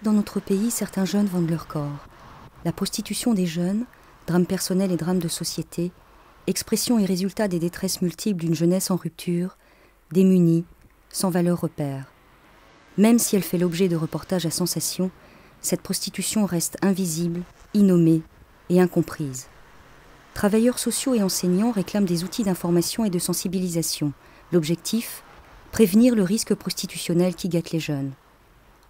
dans notre pays, certains jeunes vendent leur corps. La prostitution des jeunes, drame personnel et drame de société, expression et résultat des détresses multiples d'une jeunesse en rupture, démunie, sans valeur repère. Même si elle fait l'objet de reportages à sensation, cette prostitution reste invisible, innommée et incomprise. Travailleurs sociaux et enseignants réclament des outils d'information et de sensibilisation. L'objectif, prévenir le risque prostitutionnel qui guette les jeunes.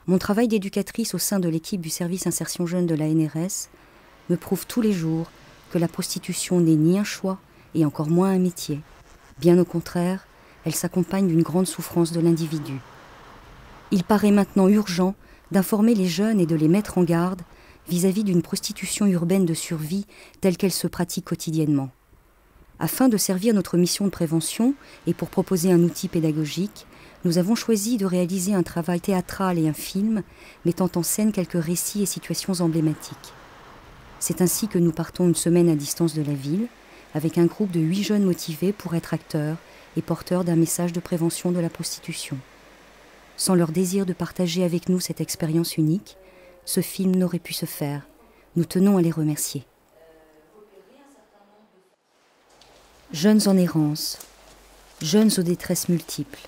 Mon travail d'éducatrice au sein de l'équipe du service insertion jeune de la NRS me prouve tous les jours que la prostitution n'est ni un choix et encore moins un métier. Bien au contraire, elle s'accompagne d'une grande souffrance de l'individu. Il paraît maintenant urgent d'informer les jeunes et de les mettre en garde vis-à-vis d'une prostitution urbaine de survie telle qu'elle se pratique quotidiennement. Afin de servir notre mission de prévention et pour proposer un outil pédagogique, nous avons choisi de réaliser un travail théâtral et un film mettant en scène quelques récits et situations emblématiques. C'est ainsi que nous partons une semaine à distance de la ville, avec un groupe de 8 jeunes motivés pour être acteurs et porteurs d'un message de prévention de la prostitution. Sans leur désir de partager avec nous cette expérience unique, ce film n'aurait pu se faire. Nous tenons à les remercier. Jeunes en errance, jeunes aux détresses multiples,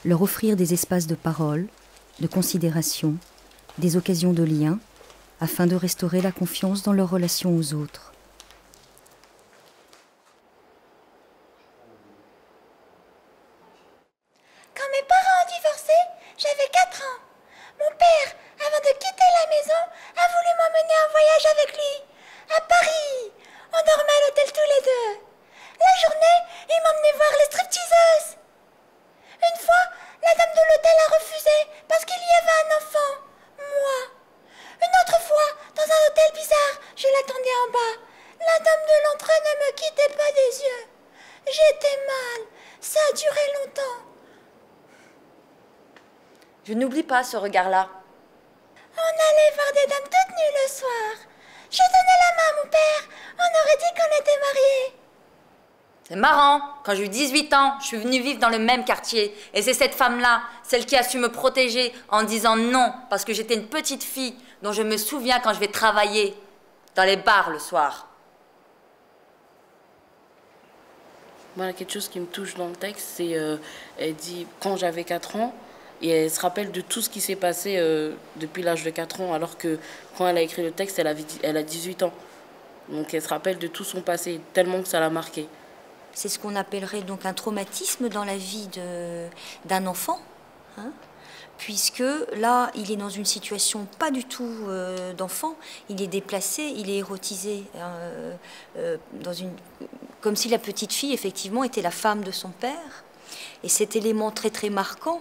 leur offrir des espaces de parole, de considération, des occasions de lien, afin de restaurer la confiance dans leur relation aux autres. Quand mes parents ont divorcé, j'avais 4 ans. Mon père, avant de quitter la maison, a voulu m'emmener en voyage avec lui, à Paris. On dormait à l'hôtel tous les deux. La journée, il m'emmenait voir les stripteaseuses. Une fois, la dame de l'hôtel a refusé parce qu'il y avait un enfant, moi. Une autre fois, dans un hôtel bizarre, je l'attendais en bas. La dame de l'entrée ne me quittait pas des yeux. J'étais mal. Ça a duré longtemps. Je n'oublie pas ce regard-là. On allait voir des dames toutes nues le soir. Je donnais la main à mon père. On aurait dit qu'on était mariés. C'est marrant, quand j'ai eu 18 ans, je suis venue vivre dans le même quartier. Et c'est cette femme-là, celle qui a su me protéger en disant non, parce que j'étais une petite fille dont je me souviens quand je vais travailler dans les bars le soir. Voilà, quelque chose qui me touche dans le texte, c'est elle dit quand j'avais 4 ans, et elle se rappelle de tout ce qui s'est passé depuis l'âge de 4 ans, alors que quand elle a écrit le texte, elle a 18 ans. Donc elle se rappelle de tout son passé, tellement que ça l'a marqué. C'est ce qu'on appellerait donc un traumatisme dans la vie d'un enfant, hein, puisque là, il est dans une situation pas du tout d'enfant, il est déplacé, il est érotisé, comme si la petite fille, effectivement, était la femme de son père. Et cet élément très très marquant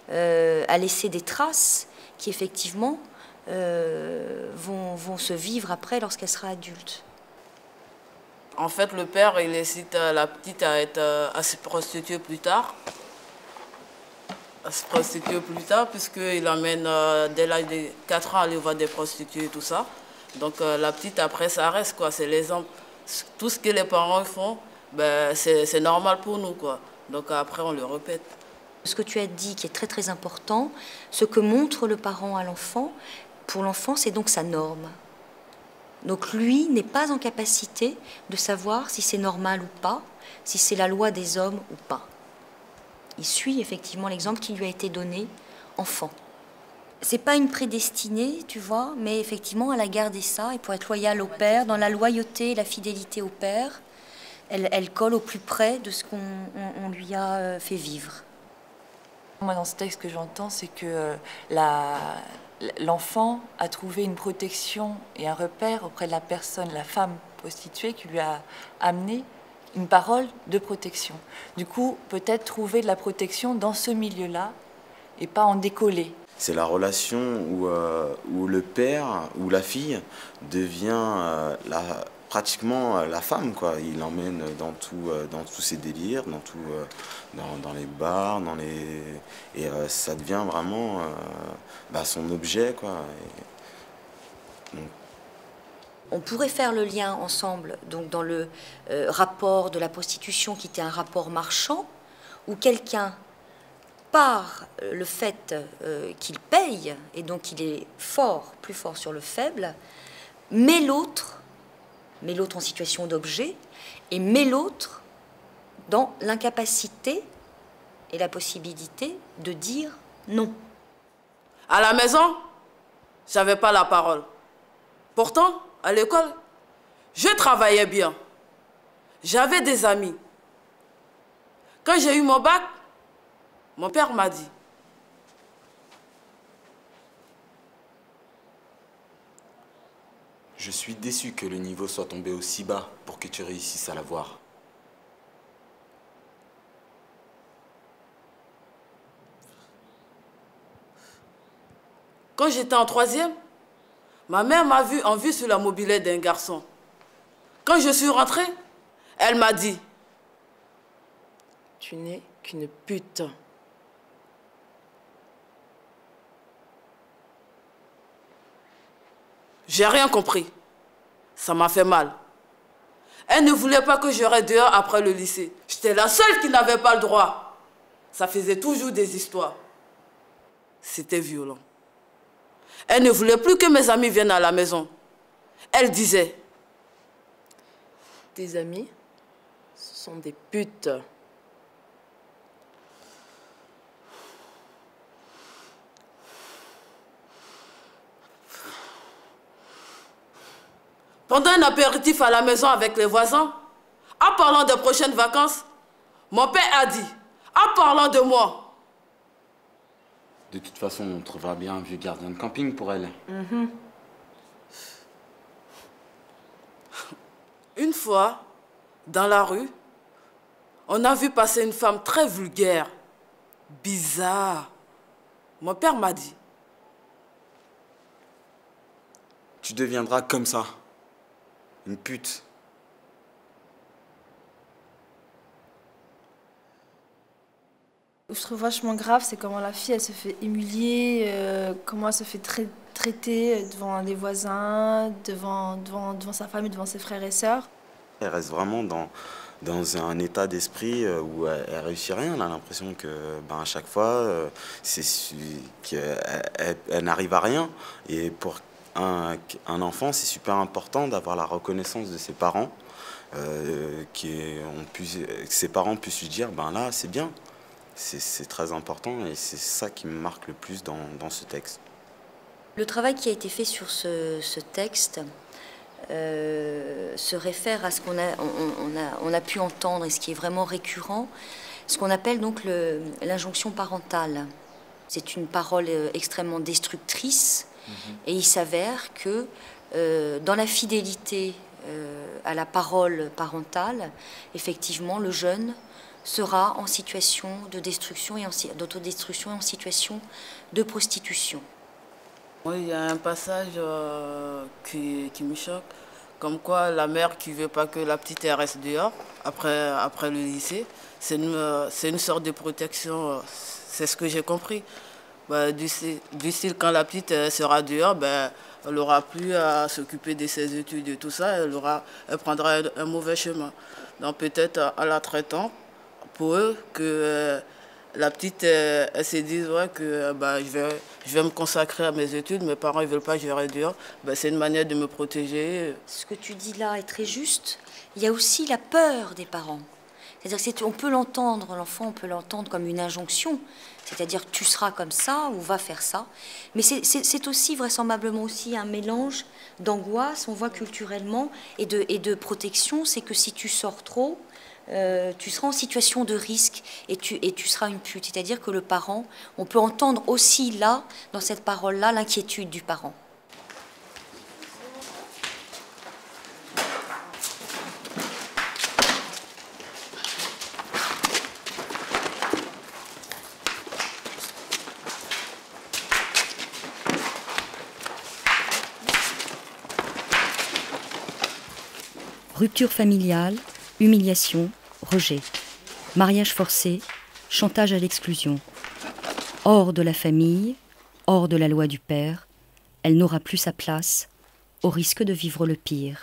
a laissé des traces qui, effectivement, vont se vivre après lorsqu'elle sera adulte. En fait, le père, il incite la petite à se prostituer plus tard. Puisqu'il l'emmène dès l'âge de 4 ans à aller voir des prostituées et tout ça. Donc la petite, après, ça reste, quoi. C'est l'exemple. Tout ce que les parents font, ben, c'est normal pour nous, quoi. Donc après, on le répète. Ce que tu as dit, qui est très très important, ce que montre le parent à l'enfant, pour l'enfant, c'est donc sa norme. Donc lui n'est pas en capacité de savoir si c'est normal ou pas, si c'est la loi des hommes ou pas. Il suit effectivement l'exemple qui lui a été donné enfant. C'est pas une prédestinée, tu vois, mais effectivement elle a gardé ça, et pour être loyale au père, dans la loyauté et la fidélité au père, elle colle au plus près de ce qu'on lui a fait vivre. Moi, dans ce texte, ce que j'entends, c'est que l'enfant a trouvé une protection et un repère auprès de la personne, la femme prostituée, qui lui a amené une parole de protection. Du coup, peut-être trouver de la protection dans ce milieu-là et pas en décoller. C'est la relation où le père ou la fille devient pratiquement la femme, quoi. Il l'emmène dans tous ses délires, dans les bars, et ça devient vraiment son objet, quoi. On pourrait faire le lien ensemble, donc dans le rapport de la prostitution qui était un rapport marchand, où quelqu'un par le fait qu'il paye, et donc il est fort, plus fort sur le faible, met l'autre en situation d'objet, et met l'autre dans l'incapacité et la possibilité de dire non. À la maison, j'avais pas la parole. Pourtant, à l'école, je travaillais bien. J'avais des amis. Quand j'ai eu mon bac, mon père m'a dit: Je suis déçu que le niveau soit tombé aussi bas pour que tu réussisses à l'avoir. Quand j'étais en 3e, ma mère m'a vu en vue sur la mobilette d'un garçon. Quand je suis rentrée, elle m'a dit: Tu n'es qu'une pute. J'ai rien compris. Ça m'a fait mal. Elle ne voulait pas que je reste dehors après le lycée. J'étais la seule qui n'avait pas le droit. Ça faisait toujours des histoires. C'était violent. Elle ne voulait plus que mes amis viennent à la maison. Elle disait: Tes amis, ce sont des putes. Pendant un apéritif à la maison avec les voisins, en parlant des prochaines vacances, mon père a dit, en parlant de moi: De toute façon, on trouvera bien un vieux gardien de camping pour elle. Une fois, dans la rue, on a vu passer une femme très vulgaire, bizarre. Mon père m'a dit: Tu deviendras comme ça. Une pute. Ce que je trouve vachement grave, c'est comment la fille, elle se fait humilier, comment elle se fait traiter devant les voisins, devant sa famille, devant ses frères et sœurs. Elle reste vraiment dans un état d'esprit où elle réussit rien. Elle a l'impression que à chaque fois, qu'elle n'arrive à rien. Et pour un enfant, c'est super important d'avoir la reconnaissance de ses parents, que ses parents puissent lui dire là, c'est bien. C'est très important et c'est ça qui me marque le plus dans ce texte. Le travail qui a été fait sur ce texte se réfère à ce qu'on a pu entendre et ce qui est vraiment récurrent, ce qu'on appelle donc l'injonction parentale. C'est une parole extrêmement destructrice et il s'avère que dans la fidélité à la parole parentale, effectivement, le jeune sera en situation de destruction et d'autodestruction et en situation de prostitution. Oui, il y a un passage qui me choque, comme quoi la mère qui ne veut pas que la petite reste dehors après le lycée, c'est une sorte de protection, c'est ce que j'ai compris. Du style, quand la petite sera dehors, elle n'aura plus à s'occuper de ses études et tout ça, elle prendra un mauvais chemin. Donc peut-être à la traitant, pour eux, que la petite, elle se dise que je vais me consacrer à mes études, mes parents ne veulent pas que je reste dehors, c'est une manière de me protéger. Ce que tu dis là est très juste. Il y a aussi la peur des parents. C'est-à-dire qu'on peut l'entendre, l'enfant, on peut l'entendre comme une injonction, c'est-à-dire tu seras comme ça ou va faire ça. Mais c'est aussi vraisemblablement aussi un mélange d'angoisse, on voit culturellement, et de protection. C'est que si tu sors trop, tu seras en situation de risque et tu seras une pute. C'est-à-dire que le parent, on peut entendre aussi là, dans cette parole-là, l'inquiétude du parent. Rupture familiale, humiliation, rejet, mariage forcé, chantage à l'exclusion. Hors de la famille, hors de la loi du père, elle n'aura plus sa place, au risque de vivre le pire.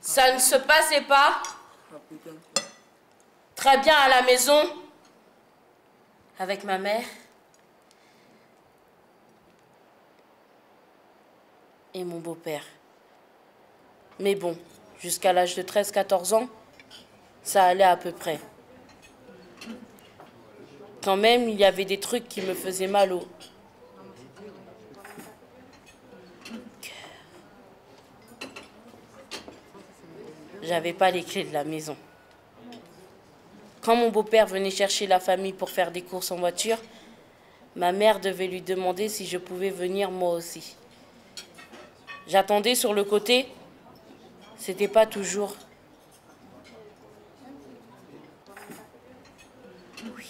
Ça ne se passait pas très bien à la maison avec ma mère et mon beau-père. Mais bon, jusqu'à l'âge de 13-14 ans, ça allait à peu près. Quand même, il y avait des trucs qui me faisaient mal au cœur. J'avais pas les clés de la maison. Quand mon beau-père venait chercher la famille pour faire des courses en voiture, ma mère devait lui demander si je pouvais venir moi aussi. J'attendais sur le côté. C'était pas toujours. Oui.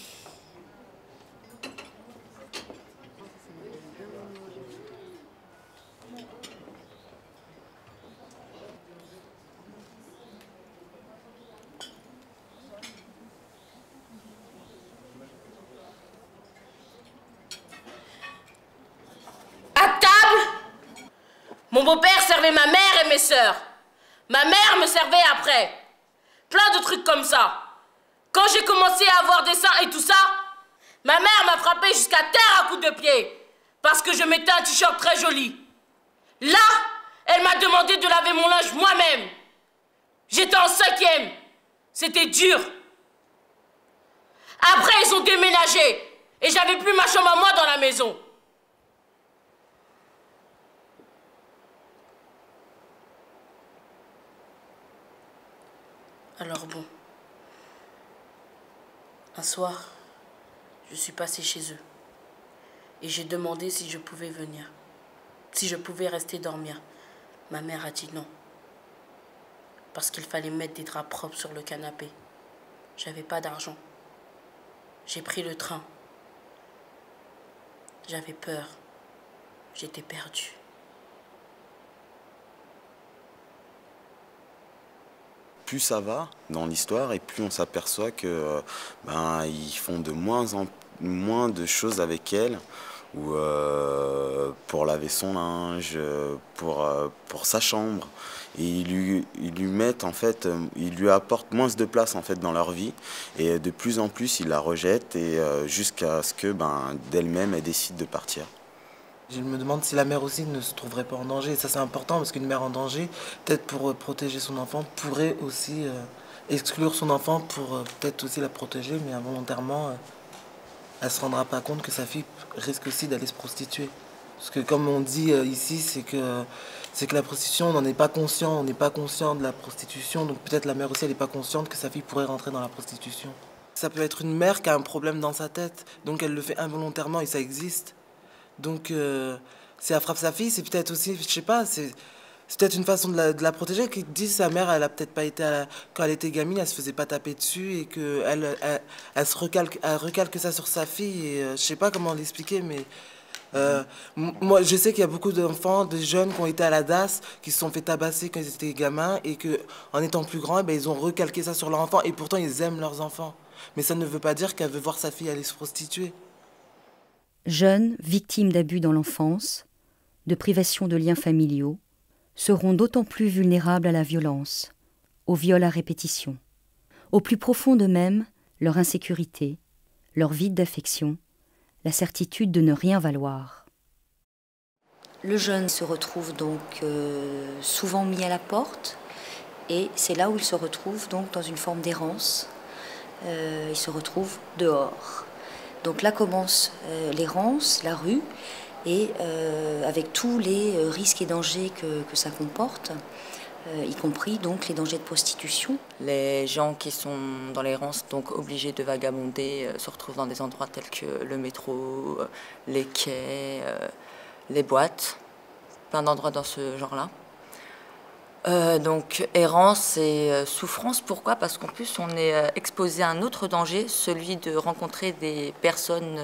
À table, mon beau-père servait ma mère et mes sœurs. Ma mère me servait après. Plein de trucs comme ça. Quand j'ai commencé à avoir des seins et tout ça, ma mère m'a frappé jusqu'à terre à coups de pied. Parce que je mettais un t-shirt très joli. Là, elle m'a demandé de laver mon linge moi-même. J'étais en 5e. C'était dur. Après, ils ont déménagé. Et j'avais plus ma chambre à moi dans la maison. Alors bon, un soir, je suis passée chez eux et j'ai demandé si je pouvais venir, si je pouvais rester dormir. Ma mère a dit non, parce qu'il fallait mettre des draps propres sur le canapé. J'avais pas d'argent. J'ai pris le train. J'avais peur. J'étais perdue. Plus ça va dans l'histoire et plus on s'aperçoit que ils font de moins en moins de choses avec elle, ou pour laver son linge, pour sa chambre, et ils lui mettent en fait, ils lui apportent moins de place en fait dans leur vie, et de plus en plus ils la rejettent, et jusqu'à ce que d'elle-même elle décide de partir. Je me demande si la mère aussi ne se trouverait pas en danger. Et ça, c'est important parce qu'une mère en danger, peut-être pour protéger son enfant, pourrait aussi exclure son enfant pour peut-être aussi la protéger, mais involontairement, elle ne se rendra pas compte que sa fille risque aussi d'aller se prostituer. Parce que comme on dit ici, c'est que la prostitution, on n'en est pas conscient, on n'est pas conscient de la prostitution, donc peut-être la mère aussi, elle n'est pas consciente que sa fille pourrait rentrer dans la prostitution. Ça peut être une mère qui a un problème dans sa tête, donc elle le fait involontairement et ça existe. Donc, si elle frappe sa fille, c'est peut-être aussi, je sais pas, c'est peut-être une façon de la protéger. Qui dit sa mère, elle a peut-être pas été, quand elle était gamine, elle se faisait pas taper dessus et qu'elle elle recalque ça sur sa fille. Et je sais pas comment l'expliquer, mais moi, je sais qu'il y a beaucoup d'enfants, de jeunes qui ont été à la DAS, qui se sont fait tabasser quand ils étaient gamins et qu'en étant plus grands, ils ont recalqué ça sur leur enfant et pourtant ils aiment leurs enfants. Mais ça ne veut pas dire qu'elle veut voir sa fille aller se prostituer. Jeunes victimes d'abus dans l'enfance, de privation de liens familiaux, seront d'autant plus vulnérables à la violence, au viol à répétition. Au plus profond d'eux-mêmes, leur insécurité, leur vide d'affection, la certitude de ne rien valoir. Le jeune se retrouve donc souvent mis à la porte, et c'est là où il se retrouve donc dans une forme d'errance. Il se retrouve dehors. Donc là commence l'errance, la rue, et avec tous les risques et dangers que ça comporte, y compris donc les dangers de prostitution. Les gens qui sont dans l'errance, donc obligés de vagabonder, se retrouvent dans des endroits tels que le métro, les quais, les boîtes, plein d'endroits dans ce genre-là. Donc errance et souffrance, pourquoi? Parce qu'en plus on est exposé à un autre danger, celui de rencontrer des personnes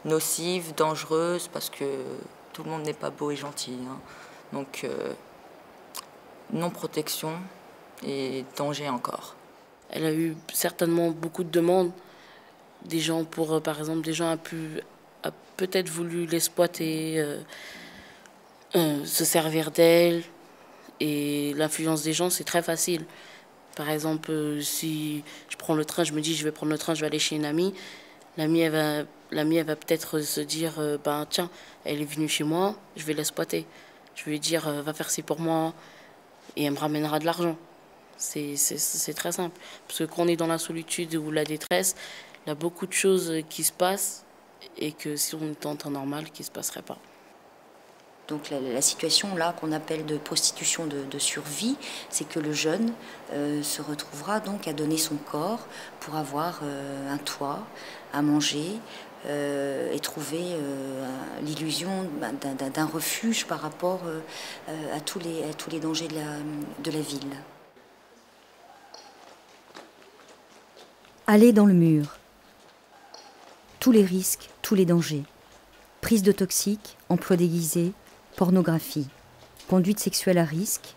nocives, dangereuses, parce que tout le monde n'est pas beau et gentil, hein. Donc non-protection et danger encore. Elle a eu certainement beaucoup de demandes. Des gens, par exemple, des gens a peut-être voulu l'exploiter, se servir d'elle. Et l'influence des gens, c'est très facile. Par exemple, si je prends le train, je me dis je vais prendre le train, je vais aller chez une amie. L'amie, elle va peut-être se dire, ben tiens, elle est venue chez moi, je vais l'exploiter. Je vais lui dire, va faire ci pour moi, et elle me ramènera de l'argent. C'est très simple. Parce que quand on est dans la solitude ou la détresse, il y a beaucoup de choses qui se passent et que si on était en temps normal, qui ne se passeraient pas. Donc la situation là qu'on appelle de prostitution de survie, c'est que le jeune se retrouvera donc à donner son corps pour avoir un toit, à manger et trouver l'illusion d'un refuge par rapport à tous les dangers de la ville. Aller dans le mur. Tous les risques, tous les dangers. Prise de toxiques, emploi déguisé, pornographie, conduite sexuelle à risque,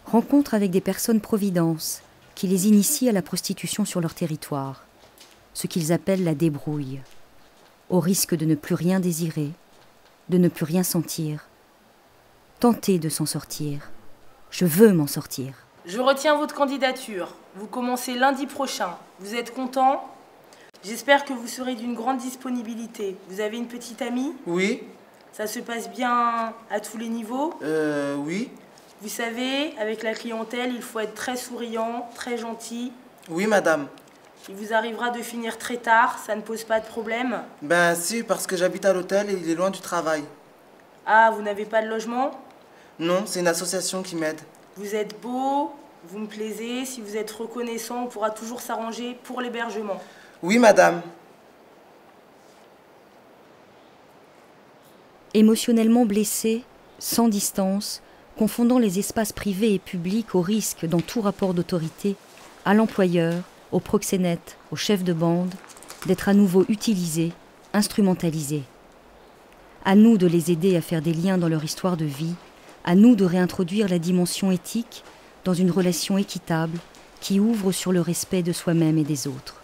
rencontre avec des personnes providence qui les initient à la prostitution sur leur territoire, ce qu'ils appellent la débrouille, au risque de ne plus rien désirer, de ne plus rien sentir. Tenter de s'en sortir. Je veux m'en sortir. Je retiens votre candidature. Vous commencez lundi prochain. Vous êtes content? J'espère que vous serez d'une grande disponibilité. Vous avez une petite amie? Oui. Ça se passe bien à tous les niveaux? Oui. Vous savez, avec la clientèle, il faut être très souriant, très gentil. Oui, madame. Il vous arrivera de finir très tard, ça ne pose pas de problème? Ben si, parce que j'habite à l'hôtel et il est loin du travail. Ah, vous n'avez pas de logement? Non, c'est une association qui m'aide. Vous êtes beau, vous me plaisez. Si vous êtes reconnaissant, on pourra toujours s'arranger pour l'hébergement. Oui, madame. Émotionnellement blessé, sans distance, confondant les espaces privés et publics au risque, dans tout rapport d'autorité, à l'employeur, au proxénète, au chef de bande, d'être à nouveau utilisés, instrumentalisés. À nous de les aider à faire des liens dans leur histoire de vie, à nous de réintroduire la dimension éthique dans une relation équitable qui ouvre sur le respect de soi-même et des autres.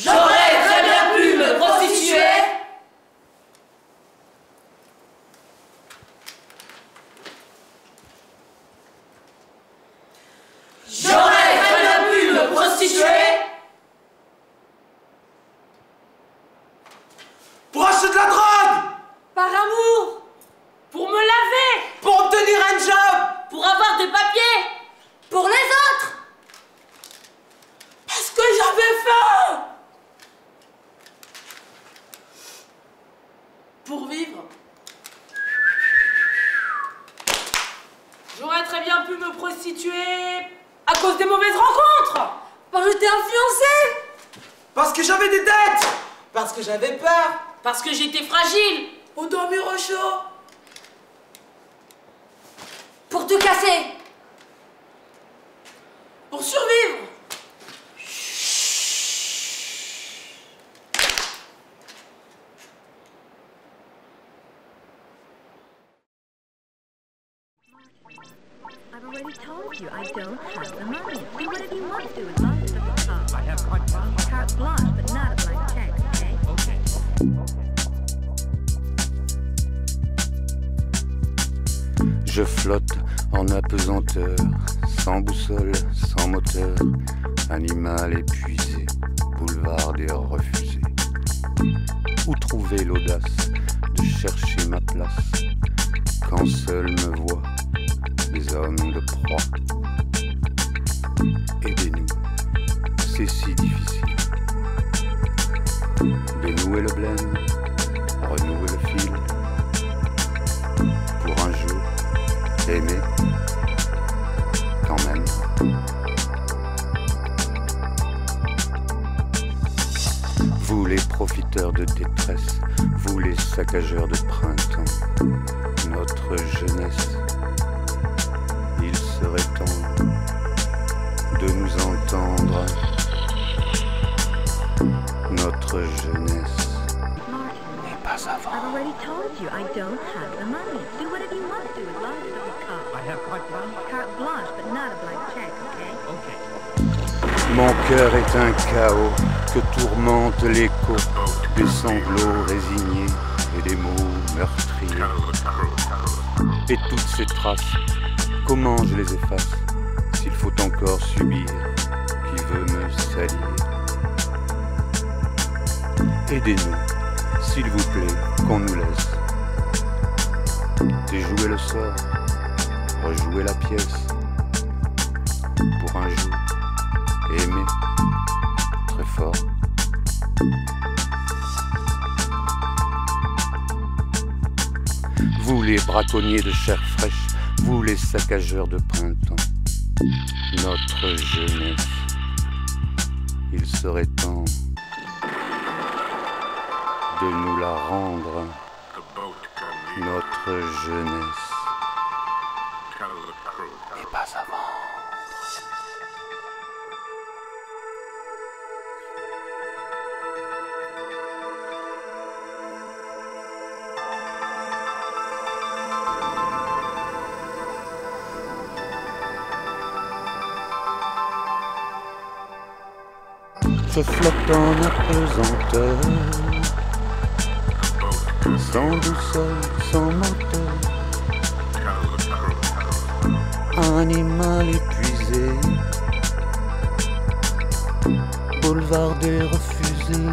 J'aurais très bien pu me prostituer. J'aurais très bien pu me prostituer. Pour acheter de la drogue! Par amour! Pour me laver! Pour obtenir un job! Pour avoir des papiers. Pour les autres. Parce que j'avais faim! Pour vivre. J'aurais très bien pu me prostituer à cause des mauvaises rencontres. Parce que j'étais influencée. Parce que j'avais des dettes! Parce que j'avais peur! Parce que j'étais fragile. Pour dormir au chaud! Pour tout casser. Pour survivre. I've already told you I don't have the money. Do whatever you want to as long as it doesn't cost. I have carte blanche, but not a blank check, okay? Okay. Je flotte en apesanteur, sans boussole, sans moteur, animal épuisé, boulevard des refusés. Où trouver l'audace de chercher ma place, quand seul me voient des hommes de proie? Aidez-nous, c'est si difficile. Dénouer le blême, renouer le fil, pour un jour aimer, quand même. Vous les profiteurs de détresse, vous les saccageurs de printemps, notre jeunesse, il serait temps de nous entendre. Notre jeunesse n'est pas avant. I've already told you I don't have the money. Do whatever you want to as long as it doesn't cost. I have carte blanche? Carte blanche, but not a blank check, okay? Okay. Mon cœur est un chaos que tourmente l'écho des sanglots résignés et des mots meurtriers. Et toutes ces traces, comment je les efface s'il faut encore subir qui veut me salir? Aidez-nous, s'il vous plaît, qu'on nous laisse déjouer le sort, rejouer la pièce pour un jour aimer très fort. Vous les braconniers de chair fraîche, vous les saccageurs de printemps, notre jeunesse, il serait temps de nous la rendre, notre jeunesse, et pas avant. Je flotte en apesanteur, sans boussole, sans moteur, animal épuisé, boulevard des refusés.